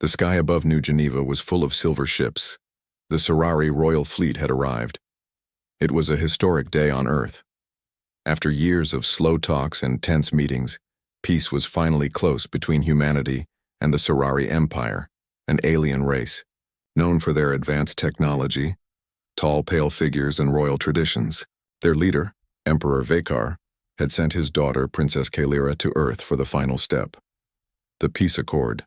The sky above New Geneva was full of silver ships. The Scifi royal fleet had arrived. It was a historic day on Earth. After years of slow talks and tense meetings, peace was finally close between humanity and the Scifi Empire, an alien race, known for their advanced technology, tall, pale figures, and royal traditions. Their leader, Emperor Vakar, had sent his daughter, Princess Kalyra, to Earth for the final step, the peace accord.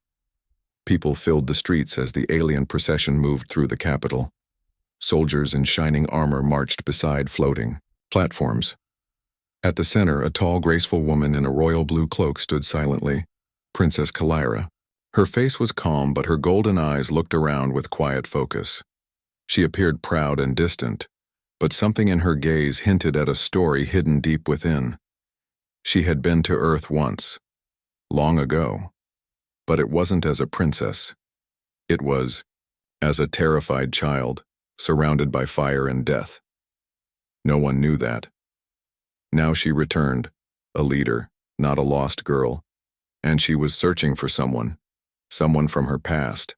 People filled the streets as the alien procession moved through the capital. Soldiers in shining armor marched beside floating platforms. At the center, a tall, graceful woman in a royal blue cloak stood silently, Princess Kalyra. Her face was calm, but her golden eyes looked around with quiet focus. She appeared proud and distant, but something in her gaze hinted at a story hidden deep within. She had been to Earth once, long ago, but it wasn't as a princess. It was as a terrified child, surrounded by fire and death. No one knew that. Now she returned, a leader, not a lost girl, and she was searching for someone from her past.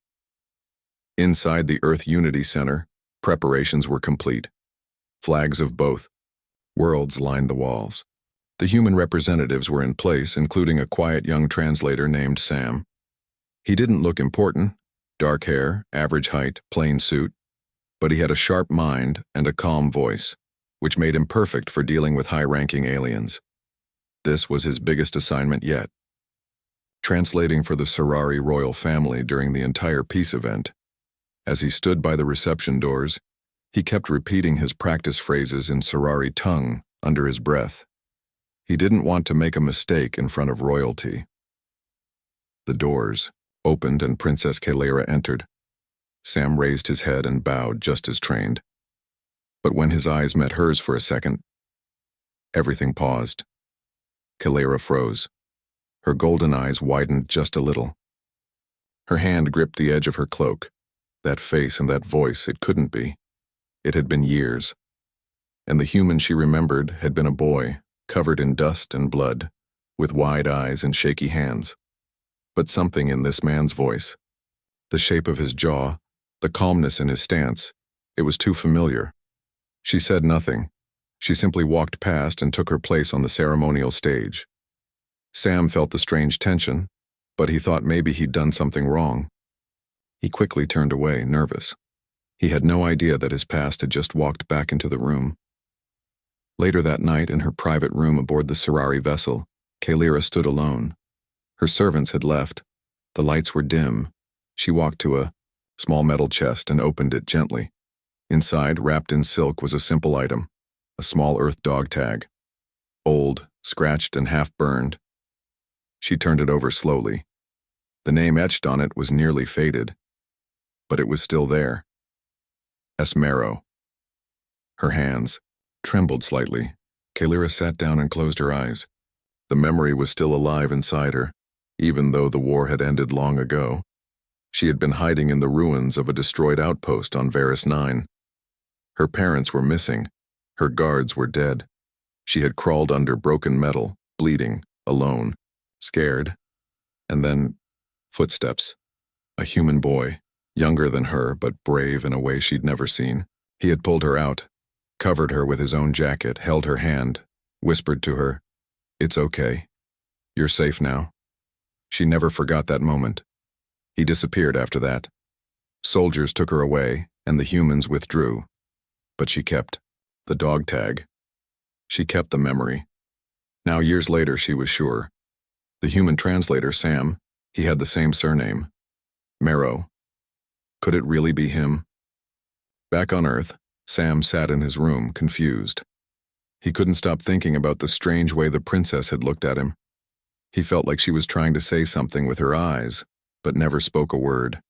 Inside the Earth Unity Center, preparations were complete. Flags of both worlds lined the walls. The human representatives were in place, including a quiet young translator named Sam. He didn't look important, dark hair, average height, plain suit, but he had a sharp mind and a calm voice, which made him perfect for dealing with high-ranking aliens. This was his biggest assignment yet. Translating for the Scifi royal family during the entire peace event. As he stood by the reception doors, he kept repeating his practice phrases in Scifi tongue under his breath. He didn't want to make a mistake in front of royalty. The doors opened and Princess Kalyra entered. Sam raised his head and bowed just as trained. But when his eyes met hers for a second, everything paused. Kalyra froze. Her golden eyes widened just a little. Her hand gripped the edge of her cloak. That face and that voice, it couldn't be. It had been years. And the human she remembered had been a boy, covered in dust and blood, with wide eyes and shaky hands. But something in this man's voice, the shape of his jaw, the calmness in his stance, it was too familiar. She said nothing. She simply walked past and took her place on the ceremonial stage. Sam felt the strange tension, but he thought maybe he'd done something wrong. He quickly turned away, nervous. He had no idea that his past had just walked back into the room. Later that night, in her private room aboard the Scifi vessel, Kalyra stood alone. Her servants had left. The lights were dim. She walked to a small metal chest and opened it gently. Inside, wrapped in silk, was a simple item, a small earth dog tag. Old, scratched, and half-burned. She turned it over slowly. The name etched on it was nearly faded, but it was still there. Esmero. Her hands trembled slightly. Kalyra sat down and closed her eyes. The memory was still alive inside her, even though the war had ended long ago. She had been hiding in the ruins of a destroyed outpost on Varus 9. Her parents were missing. Her guards were dead. She had crawled under broken metal, bleeding, alone, scared. And then, footsteps. A human boy, younger than her but brave in a way she'd never seen. He had pulled her out, covered her with his own jacket, held her hand, whispered to her, "It's okay. You're safe now." She never forgot that moment. He disappeared after that. Soldiers took her away, and the humans withdrew. But she kept the dog tag. She kept the memory. Now, years later, she was sure. The human translator, Sam, he had the same surname. Mero. Could it really be him? Back on Earth, Sam sat in his room, confused. He couldn't stop thinking about the strange way the princess had looked at him. He felt like she was trying to say something with her eyes, but never spoke a word.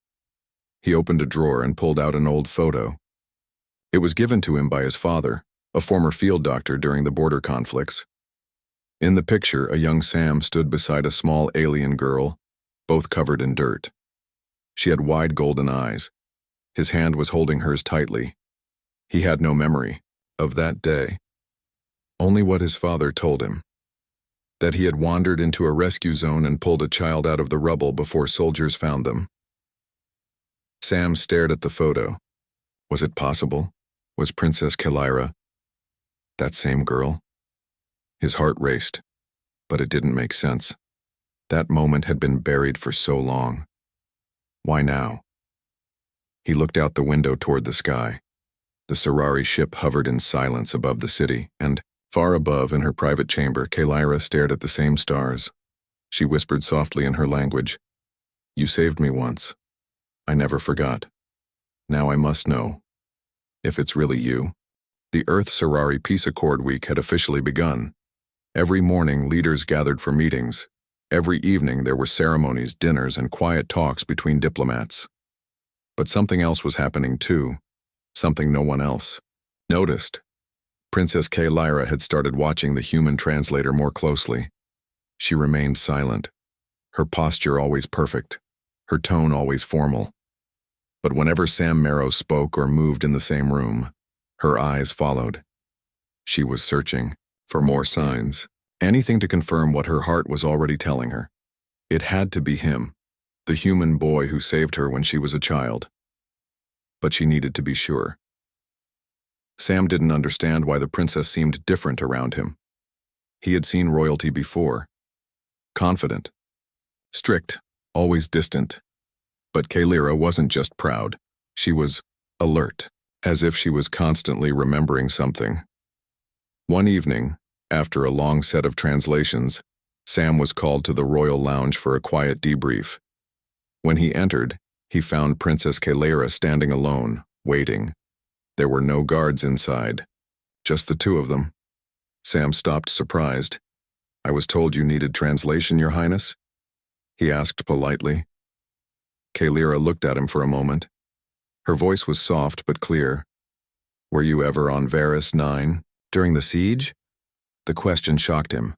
He opened a drawer and pulled out an old photo. It was given to him by his father, a former field doctor during the border conflicts. In the picture, a young Sam stood beside a small alien girl, both covered in dirt. She had wide golden eyes. His hand was holding hers tightly. He had no memory of that day. Only what his father told him. That he had wandered into a rescue zone and pulled a child out of the rubble before soldiers found them. Sam stared at the photo. Was it possible? Was Princess Kalira that same girl? His heart raced, but it didn't make sense. That moment had been buried for so long. Why now? He looked out the window toward the sky. The Scifi ship hovered in silence above the city, and, far above in her private chamber, Kalira stared at the same stars. She whispered softly in her language, "You saved me once. I never forgot. Now I must know if it's really you." The Earth-Scifi Peace Accord Week had officially begun. Every morning, leaders gathered for meetings. Every evening, there were ceremonies, dinners, and quiet talks between diplomats. But something else was happening too. Something no one else noticed. Princess Kalira had started watching the human translator more closely. She remained silent, her posture always perfect, her tone always formal. But whenever Sam Marrow spoke or moved in the same room, her eyes followed. She was searching for more signs, anything to confirm what her heart was already telling her. It had to be him, the human boy who saved her when she was a child. But she needed to be sure. Sam didn't understand why the princess seemed different around him. He had seen royalty before. Confident, strict, always distant. But Kalira wasn't just proud. She was alert, as if she was constantly remembering something. One evening, after a long set of translations, Sam was called to the royal lounge for a quiet debrief. When he entered, he found Princess Kalira standing alone, waiting. There were no guards inside, just the two of them. Sam stopped, surprised. "I was told you needed translation, Your Highness?" he asked politely. Kalira looked at him for a moment. Her voice was soft but clear. "Were you ever on Varus 9 during the siege?" The question shocked him.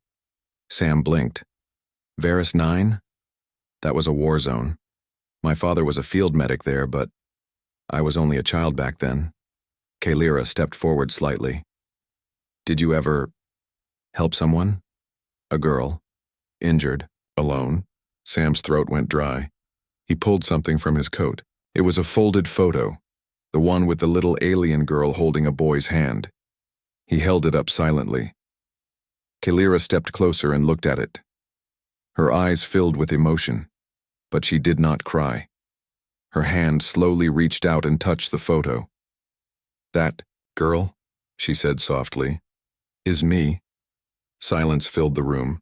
Sam blinked. "Varus 9? That was a war zone. My father was a field medic there, but I was only a child back then." Kalira stepped forward slightly. "Did you ever help someone? A girl? Injured? Alone?" Sam's throat went dry. He pulled something from his coat. It was a folded photo, the one with the little alien girl holding a boy's hand. He held it up silently. Kalira stepped closer and looked at it. Her eyes filled with emotion, but she did not cry. Her hand slowly reached out and touched the photo. "That girl," she said softly, "is me." Silence filled the room.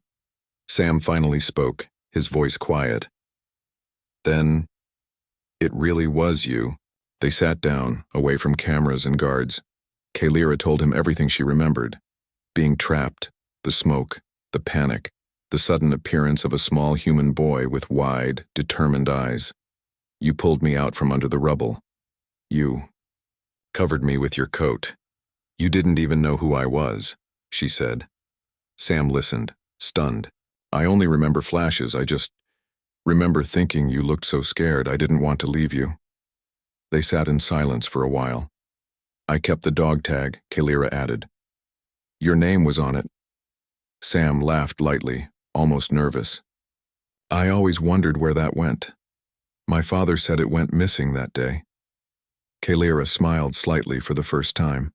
Sam finally spoke, his voice quiet. "Then, it really was you." They sat down, away from cameras and guards. Kalira told him everything she remembered. Being trapped, the smoke, the panic, the sudden appearance of a small human boy with wide, determined eyes. "You pulled me out from under the rubble. You covered me with your coat. You didn't even know who I was," she said. Sam listened, stunned. "I only remember flashes. I just remember thinking you looked so scared I didn't want to leave you." They sat in silence for a while. "I kept the dog tag," Kalira added. "Your name was on it." Sam laughed lightly, almost nervous. "I always wondered where that went. My father said it went missing that day." Kalira smiled slightly for the first time.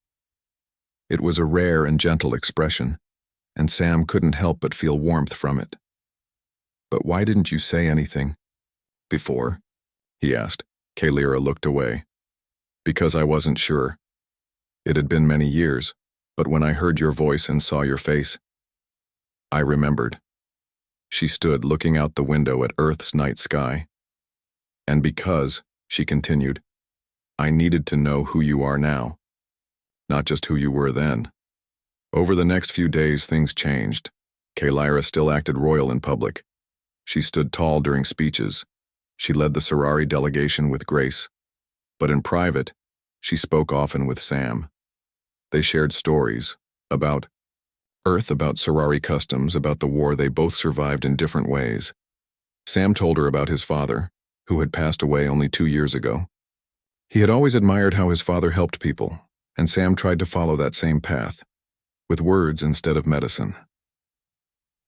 It was a rare and gentle expression, and Sam couldn't help but feel warmth from it. "But why didn't you say anything before?" he asked. Kalira looked away. "Because I wasn't sure. It had been many years, but when I heard your voice and saw your face, I remembered." She stood looking out the window at Earth's night sky. "And because," she continued, "I needed to know who you are now, not just who you were then." Over the next few days, things changed. Kalira still acted royal in public. She stood tall during speeches. She led the Scifi delegation with grace. But in private, she spoke often with Sam. They shared stories about Earth, about Scifi customs, about the war they both survived in different ways. Sam told her about his father, who had passed away only 2 years ago. He had always admired how his father helped people, and Sam tried to follow that same path, with words instead of medicine.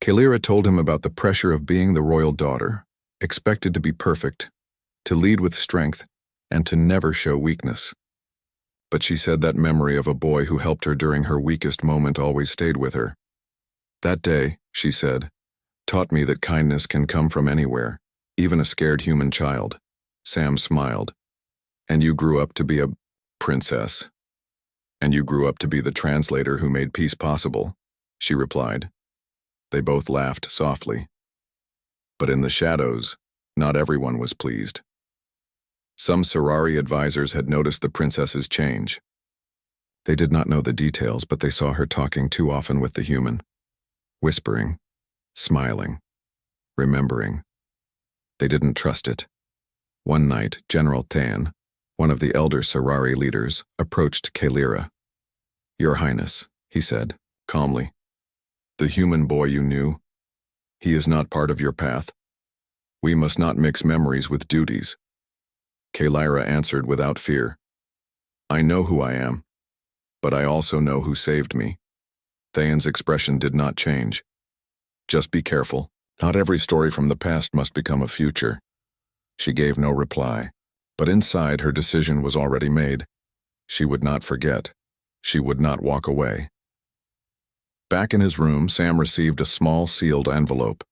Kalira told him about the pressure of being the royal daughter, expected to be perfect, to lead with strength, and to never show weakness. But she said that memory of a boy who helped her during her weakest moment always stayed with her. That day, she said, taught me that kindness can come from anywhere, even a scared human child. Sam smiled. And you grew up to be a princess. And you grew up to be the translator who made peace possible, she replied. They both laughed softly. But in the shadows, not everyone was pleased. Some Scifi advisors had noticed the princess's change. They did not know the details, but they saw her talking too often with the human, whispering, smiling, remembering. They didn't trust it. One night, General Tan, one of the elder Scifi leaders, approached Kalira. Your Highness, he said, calmly. The human boy you knew, he is not part of your path. We must not mix memories with duties. Kalira answered without fear. I know who I am, but I also know who saved me. Thayan's expression did not change. Just be careful. Not every story from the past must become a future. She gave no reply, but inside her decision was already made. She would not forget. She would not walk away. Back in his room, Sam received a small sealed envelope.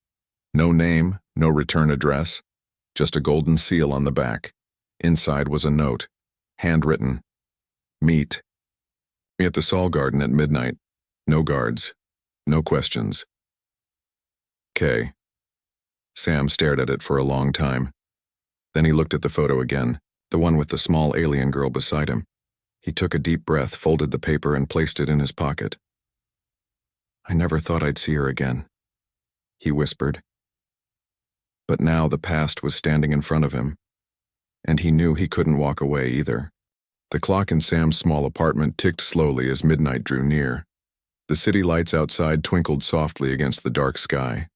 No name, no return address, just a golden seal on the back. Inside was a note, handwritten. Meet me at the Sol Garden at midnight. No guards, no questions. K. Sam stared at it for a long time. Then he looked at the photo again, the one with the small alien girl beside him. He took a deep breath, folded the paper, and placed it in his pocket. I never thought I'd see her again, he whispered. But now the past was standing in front of him, and he knew he couldn't walk away either. The clock in Sam's small apartment ticked slowly as midnight drew near. The city lights outside twinkled softly against the dark sky.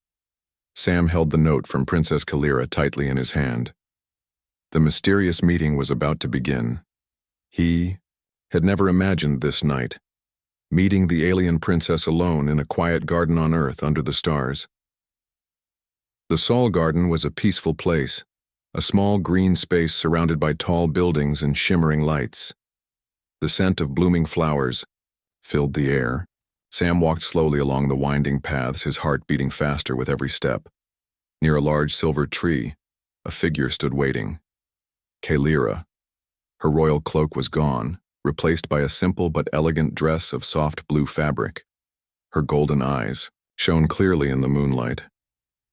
Sam held the note from Princess Kalira tightly in his hand. The mysterious meeting was about to begin. He had never imagined this night, meeting the alien princess alone in a quiet garden on Earth under the stars. The Sol Garden was a peaceful place, a small green space surrounded by tall buildings and shimmering lights. The scent of blooming flowers filled the air. Sam walked slowly along the winding paths, his heart beating faster with every step. Near a large silver tree, a figure stood waiting. Kalira. Her royal cloak was gone, replaced by a simple but elegant dress of soft blue fabric. Her golden eyes shone clearly in the moonlight.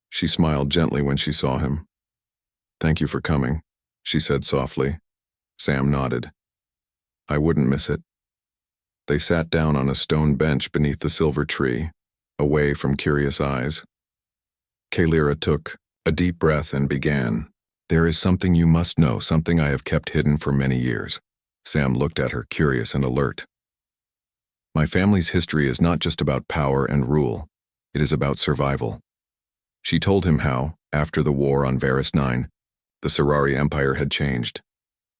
She smiled gently when she saw him. Thank you for coming, she said softly. Sam nodded. I wouldn't miss it. They sat down on a stone bench beneath the silver tree, away from curious eyes. Kalira took a deep breath and began. There is something you must know, something I have kept hidden for many years. Sam looked at her, curious and alert. My family's history is not just about power and rule. It is about survival. She told him how, after the war on Varus 9, the Scifi Empire had changed.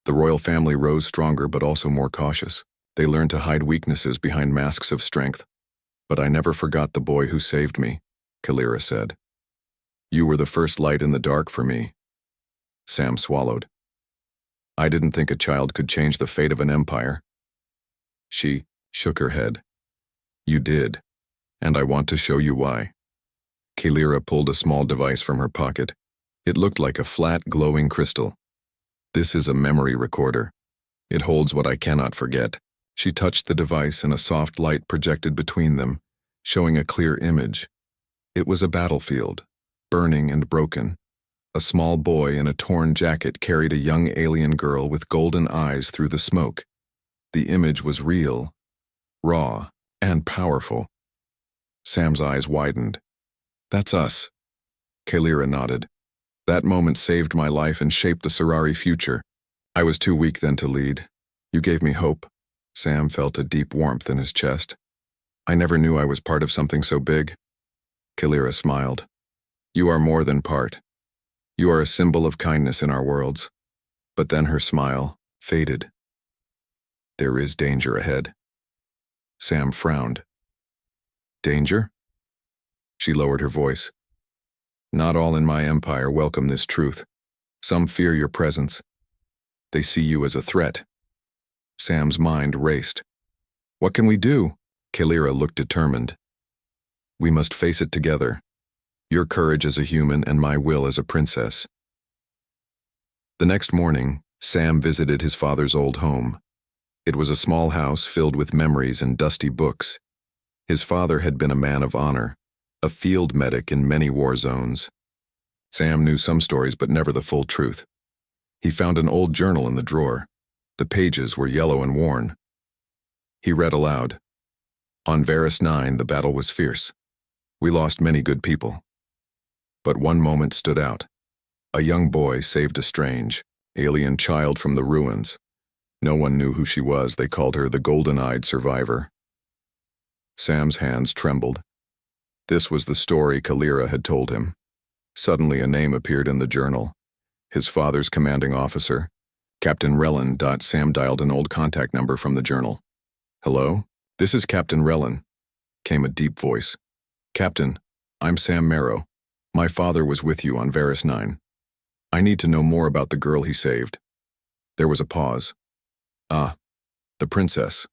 The royal family rose stronger but also more cautious. They learned to hide weaknesses behind masks of strength. But I never forgot the boy who saved me, Kalira said. You were the first light in the dark for me. Sam swallowed. I didn't think a child could change the fate of an empire. She shook her head. You did, and I want to show you why. Kalira pulled a small device from her pocket. It looked like a flat, glowing crystal. This is a memory recorder. It holds what I cannot forget. She touched the device and a soft light projected between them, showing a clear image. It was a battlefield, burning and broken. A small boy in a torn jacket carried a young alien girl with golden eyes through the smoke. The image was real, raw, and powerful. Sam's eyes widened. That's us. Kalira nodded. That moment saved my life and shaped the Scifi future. I was too weak then to lead. You gave me hope. Sam felt a deep warmth in his chest. I never knew I was part of something so big. Kalira smiled. You are more than part. You are a symbol of kindness in our worlds. But then her smile faded. There is danger ahead. Sam frowned. Danger? She lowered her voice. Not all in my empire welcome this truth. Some fear your presence. They see you as a threat. Sam's mind raced. What can we do? Kalira looked determined. We must face it together. Your courage as a human and my will as a princess. The next morning, Sam visited his father's old home. It was a small house filled with memories and dusty books. His father had been a man of honor, a field medic in many war zones. Sam knew some stories but never the full truth. He found an old journal in the drawer. The pages were yellow and worn. He read aloud. On Varus 9, the battle was fierce. We lost many good people. But one moment stood out. A young boy saved a strange, alien child from the ruins. No one knew who she was. They called her the golden-eyed survivor. Sam's hands trembled. This was the story Kalira had told him. Suddenly a name appeared in the journal. His father's commanding officer, Captain Relin. Sam dialed an old contact number from the journal. Hello? This is Captain Relin, came a deep voice. Captain, I'm Sam Marrow. My father was with you on Varus 9. I need to know more about the girl he saved. There was a pause. Ah, the princess,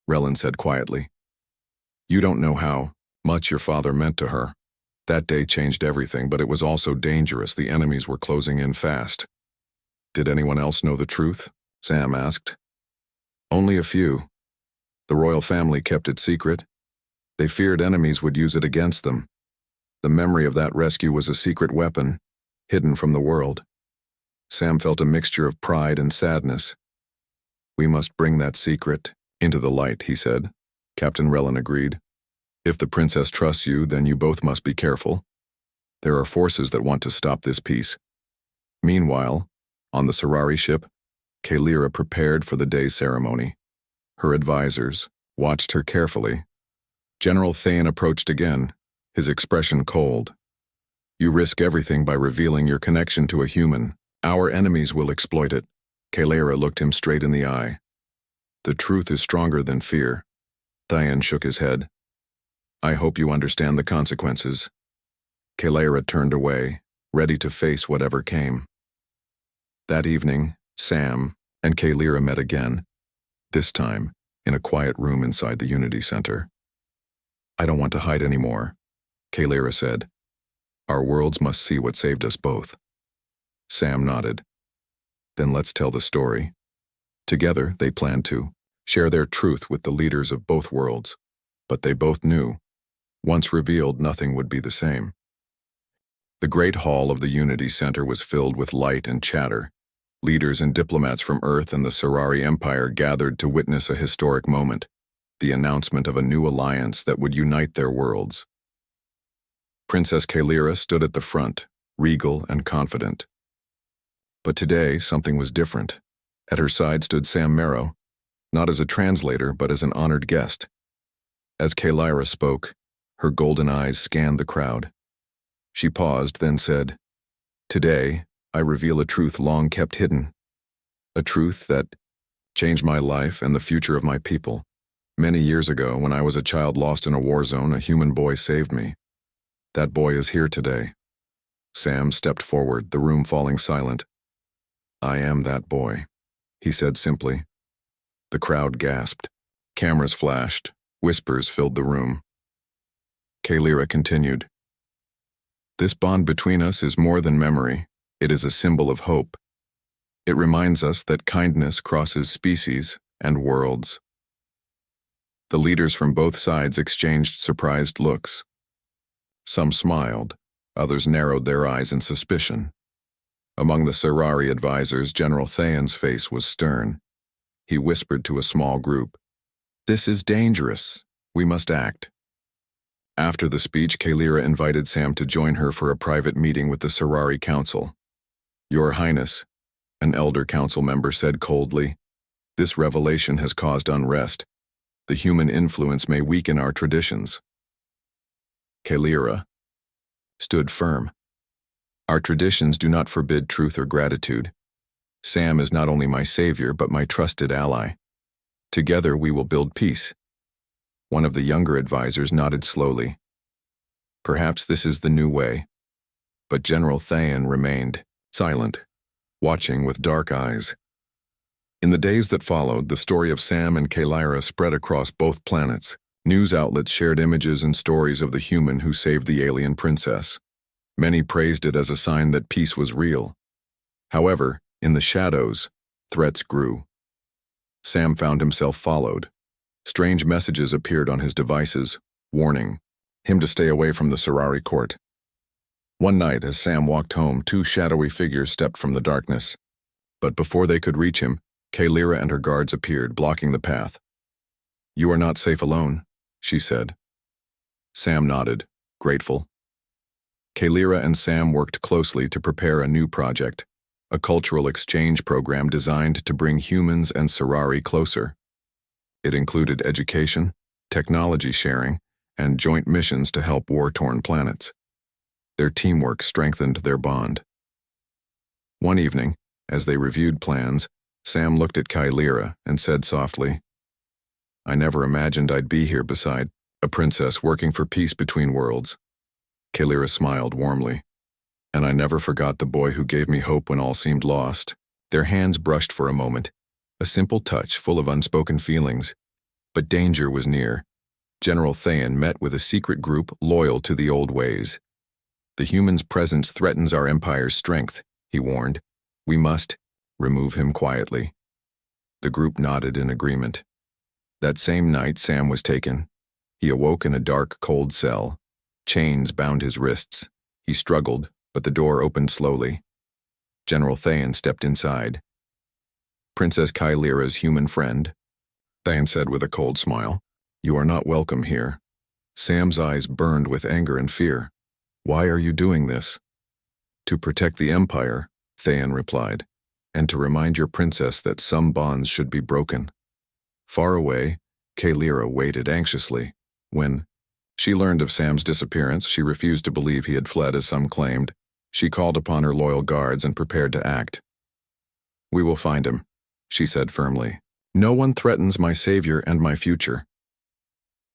Relin said quietly. You don't know how much your father meant to her. That day changed everything, but it was also dangerous. The enemies were closing in fast. Did anyone else know the truth? Sam asked. Only a few. The royal family kept it secret. They feared enemies would use it against them. The memory of that rescue was a secret weapon, hidden from the world. Sam felt a mixture of pride and sadness. We must bring that secret into the light, he said. Captain Relin agreed. If the princess trusts you, then you both must be careful. There are forces that want to stop this peace. Meanwhile, on the Sirari ship, Kalira prepared for the day's ceremony. Her advisors watched her carefully. General Thane approached again, his expression cold. You risk everything by revealing your connection to a human. Our enemies will exploit it. Kalira looked him straight in the eye. The truth is stronger than fear. Thane shook his head. I hope you understand the consequences. Kalira turned away, ready to face whatever came. That evening, Sam and Kalira met again, this time in a quiet room inside the Unity Center. I don't want to hide anymore, Kalira said. Our worlds must see what saved us both. Sam nodded. Then let's tell the story. Together, they planned to share their truth with the leaders of both worlds, but they both knew, once revealed, nothing would be the same. The great hall of the Unity Center was filled with light and chatter. Leaders and diplomats from Earth and the Sirari Empire gathered to witness a historic moment, the announcement of a new alliance that would unite their worlds. Princess Kalira stood at the front, regal and confident. But today, something was different. At her side stood Sam Marrow, not as a translator, but as an honored guest. As Kalira spoke, her golden eyes scanned the crowd. She paused, then said, Today, I reveal a truth long kept hidden. A truth that changed my life and the future of my people. Many years ago, when I was a child lost in a war zone, a human boy saved me. That boy is here today. Sam stepped forward, the room falling silent. I am that boy, he said simply. The crowd gasped. Cameras flashed. Whispers filled the room. Kalira continued. This bond between us is more than memory. It is a symbol of hope. It reminds us that kindness crosses species and worlds. The leaders from both sides exchanged surprised looks. Some smiled, others narrowed their eyes in suspicion. Among the Sirari advisors, General Thane's face was stern. He whispered to a small group, This is dangerous. We must act. After the speech, Kalira invited Sam to join her for a private meeting with the Sirari Council. Your Highness, an elder council member said coldly, this revelation has caused unrest. The human influence may weaken our traditions. Kalira stood firm. Our traditions do not forbid truth or gratitude. Sam is not only my savior, but my trusted ally. Together we will build peace. One of the younger advisors nodded slowly. Perhaps this is the new way. But General Thane remained silent, watching with dark eyes. In the days that followed, the story of Sam and Kalira spread across both planets. News outlets shared images and stories of the human who saved the alien princess. Many praised it as a sign that peace was real. However, in the shadows, threats grew. Sam found himself followed. Strange messages appeared on his devices, warning him to stay away from the Scifi court. One night, as Sam walked home, two shadowy figures stepped from the darkness. But before they could reach him, Kalira and her guards appeared, blocking the path. "You are not safe alone," she said. Sam nodded, grateful. Kalira and Sam worked closely to prepare a new project, a cultural exchange program designed to bring humans and Scifi closer. It included education, technology sharing, and joint missions to help war-torn planets. Their teamwork strengthened their bond. One evening, as they reviewed plans, Sam looked at Kalira and said softly, "I never imagined I'd be here beside a princess working for peace between worlds." Kalira smiled warmly. "And I never forgot the boy who gave me hope when all seemed lost." Their hands brushed for a moment, a simple touch full of unspoken feelings. But danger was near. General Thayan met with a secret group loyal to the old ways. "The human's presence threatens our empire's strength," he warned. "We must remove him quietly." The group nodded in agreement. That same night, Sam was taken. He awoke in a dark, cold cell. Chains bound his wrists. He struggled, but the door opened slowly. General Thayan stepped inside. "Princess Kalira's human friend," Thayan said with a cold smile. "You are not welcome here." Sam's eyes burned with anger and fear. "Why are you doing this?" "To protect the Empire," Thayan replied, "and to remind your princess that some bonds should be broken." Far away, Kalira waited anxiously. When she learned of Sam's disappearance, she refused to believe he had fled as some claimed. She called upon her loyal guards and prepared to act. "We will find him," she said firmly. "No one threatens my savior and my future."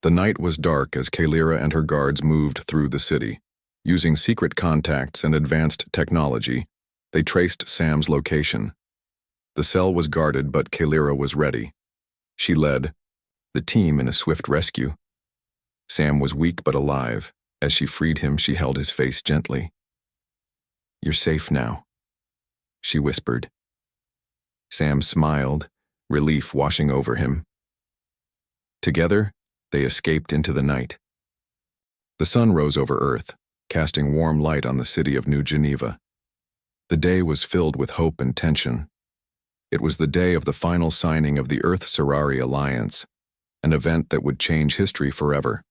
The night was dark as Kalira and her guards moved through the city. Using secret contacts and advanced technology, they traced Sam's location. The cell was guarded, but Kalira was ready. She led the team in a swift rescue. Sam was weak but alive. As she freed him, she held his face gently. "You're safe now," she whispered. Sam smiled, relief washing over him. Together, they escaped into the night. The sun rose over Earth, casting warm light on the city of New Geneva. The day was filled with hope and tension. It was the day of the final signing of the Earth-Scifi Alliance, an event that would change history forever.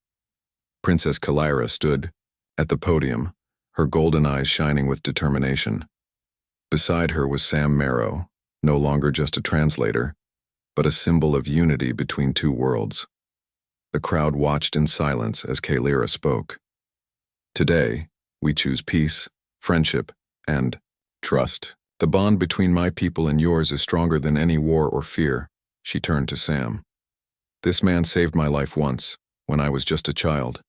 Princess Kalira stood at the podium, her golden eyes shining with determination. Beside her was Sam Marrow, no longer just a translator, but a symbol of unity between two worlds. The crowd watched in silence as Kalira spoke. "Today, we choose peace, friendship, and trust. The bond between my people and yours is stronger than any war or fear." She turned to Sam. "This man saved my life once, when I was just a child.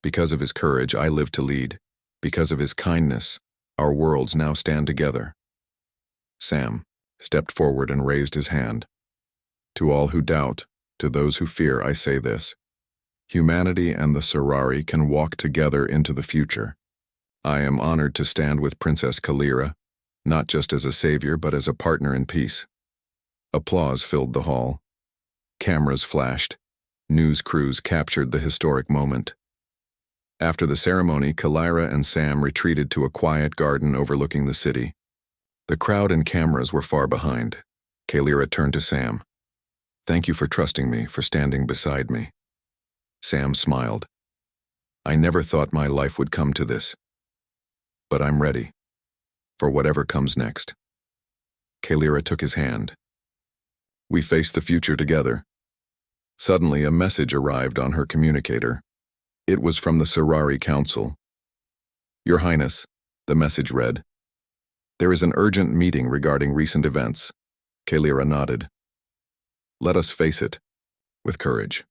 Because of his courage, I live to lead. Because of his kindness, our worlds now stand together." Sam stepped forward and raised his hand. "To all who doubt, to those who fear, I say this. Humanity and the Scifi can walk together into the future. I am honored to stand with Princess Kalira, not just as a savior but as a partner in peace." Applause filled the hall. Cameras flashed. News crews captured the historic moment. After the ceremony, Kalira and Sam retreated to a quiet garden overlooking the city. The crowd and cameras were far behind. Kalira turned to Sam. "Thank you for trusting me, for standing beside me." Sam smiled. "I never thought my life would come to this. But I'm ready for whatever comes next." Kalira took his hand. "We face the future together." Suddenly, a message arrived on her communicator. It was from the Scifi Council. "Your Highness," the message read, "there is an urgent meeting regarding recent events." Kalira nodded. "Let us face it with courage."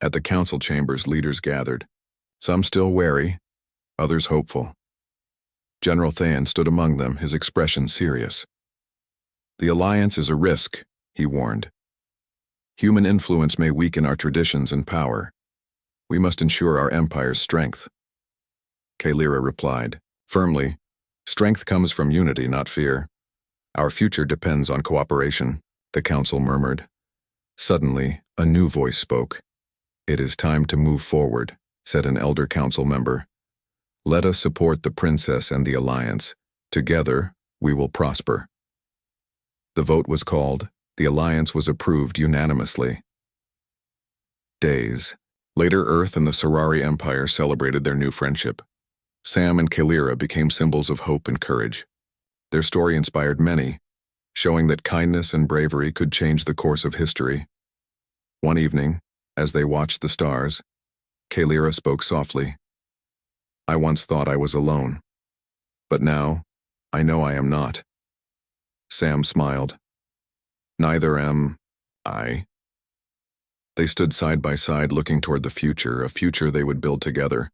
At the council chambers, leaders gathered. Some still wary, others hopeful. General Thayan stood among them, his expression serious. "The alliance is a risk," he warned. Human influence may weaken our traditions and power. We must ensure our empire's strength. Kalira replied, firmly, strength comes from unity, not fear. Our future depends on cooperation, the council murmured. Suddenly, a new voice spoke. It is time to move forward, said an elder council member. Let us support the princess and the alliance. Together, we will prosper. The vote was called. The alliance was approved unanimously. Days. Later, Earth and the Scifi Empire celebrated their new friendship. Sam and Kalira became symbols of hope and courage. Their story inspired many, showing that kindness and bravery could change the course of history. One evening, as they watched the stars, Kalira spoke softly. I once thought I was alone, but now I know I am not. Sam smiled. Neither am I. They stood side by side looking toward the future, a future they would build together.